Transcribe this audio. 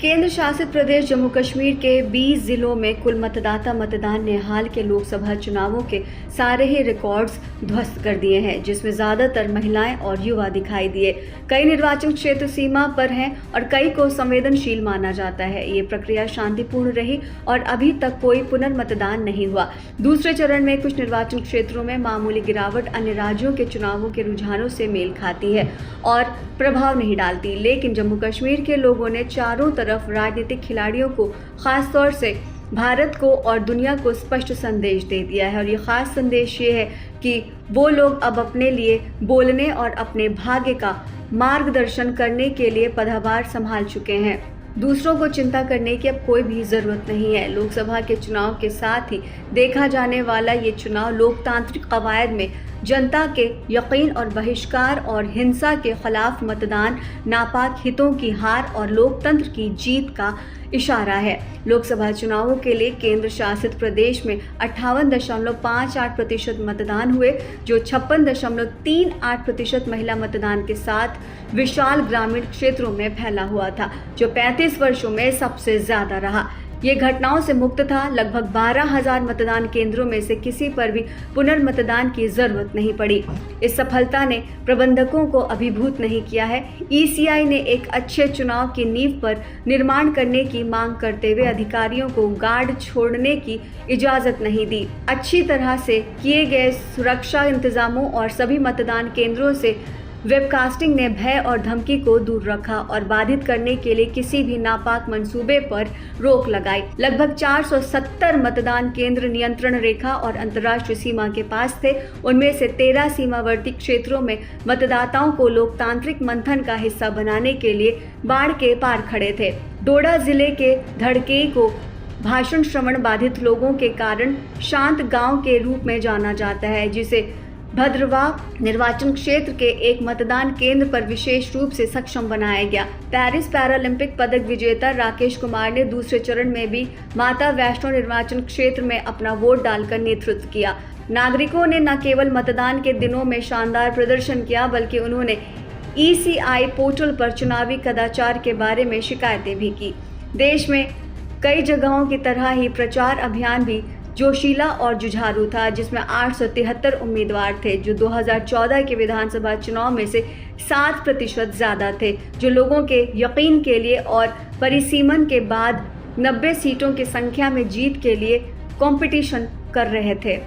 केंद्र शासित प्रदेश जम्मू कश्मीर के 20 जिलों में कुल मतदाता मतदान ने हाल के लोकसभा चुनावों के सारे ही रिकॉर्ड्स ध्वस्त कर दिए हैं, जिसमें ज्यादातर महिलाएं और युवा दिखाई दिए। कई निर्वाचन क्षेत्र सीमा पर हैं और कई को संवेदनशील माना जाता है। ये प्रक्रिया शांतिपूर्ण रही और अभी तक कोई पुनर्मतदान नहीं हुआ। दूसरे चरण में कुछ निर्वाचन क्षेत्रों में मामूली गिरावट अन्य राज्यों के चुनावों के रुझानों से मेल खाती है और प्रभाव नहीं डालती, लेकिन जम्मू कश्मीर के लोगों ने चारों तरफ राजनीतिक खिलाड़ियों को, खासतौर से भारत को और दुनिया को स्पष्ट संदेश दे दिया है। और ये खास संदेश ये है कि वो लोग अब अपने लिए बोलने और अपने भाग्य का मार्गदर्शन करने के लिए पदभार संभाल चुके हैं। दूसरों को चिंता करने की अब कोई भी जरूरत नहीं है। लोकसभा के चुनाव के साथ ही देखा जाने वाला ये चुनाव लोकतांत्रिक कवायद में जनता के यकीन और बहिष्कार और हिंसा के खिलाफ मतदान, नापाक हितों की हार और लोकतंत्र की जीत का इशारा है। लोकसभा चुनावों के लिए केंद्र शासित प्रदेश में 58.58% मतदान हुए, जो 56.38% महिला मतदान के साथ विशाल ग्रामीण क्षेत्रों में फैला हुआ था, जो 35 वर्षों में सबसे ज्यादा रहा। ये घटनाओं से मुक्त था। लगभग 12,000 मतदान केंद्रों में से किसी पर भी पुनर्मतदान की जरूरत नहीं पड़ी। इस सफलता ने प्रबंधकों को अभिभूत नहीं किया है। ईसीआई ने एक अच्छे चुनाव की नींव पर निर्माण करने की मांग करते हुए अधिकारियों को गार्ड छोड़ने की इजाजत नहीं दी। अच्छी तरह से किए गए सुरक्षा इंतजामों और सभी मतदान केंद्रों से वेबकास्टिंग ने भय और धमकी को दूर रखा और बाधित करने के लिए किसी भी नापाक मंसूबे पर रोक लगाई। लगभग 470 मतदान केंद्र नियंत्रण रेखा और अंतर्राष्ट्रीय सीमा के पास थे। उनमें से 13 सीमावर्ती क्षेत्रों में मतदाताओं को लोकतांत्रिक मंथन का हिस्सा बनाने के लिए बाढ़ के पार खड़े थे। डोडा जिले के धड़के को भाषण श्रवण बाधित लोगों के कारण शांत गांव के रूप में जाना जाता है, जिसे भद्रवाह निर्वाचन क्षेत्र के एक मतदान केंद्र पर विशेष रूप से सक्षम बनाया गया। पेरिस पैरालंपिक पदक विजेता राकेश कुमार ने दूसरे चरण में भी माता वैष्णो निर्वाचन क्षेत्र में अपना वोट डालकर नेतृत्व किया। नागरिकों ने न केवल मतदान के दिनों में शानदार प्रदर्शन किया, बल्कि उन्होंने ईसीआई पोर्टल पर चुनावी कदाचार के बारे में शिकायतें भी की। देश में कई जगहों की तरह ही प्रचार अभियान भी जोशीला और जुझारू था, जिसमें 873 उम्मीदवार थे, जो 2014 के विधानसभा चुनाव में से 7% ज्यादा थे, जो लोगों के यकीन के लिए और परिसीमन के बाद 90 सीटों की संख्या में जीत के लिए कंपटीशन कर रहे थे।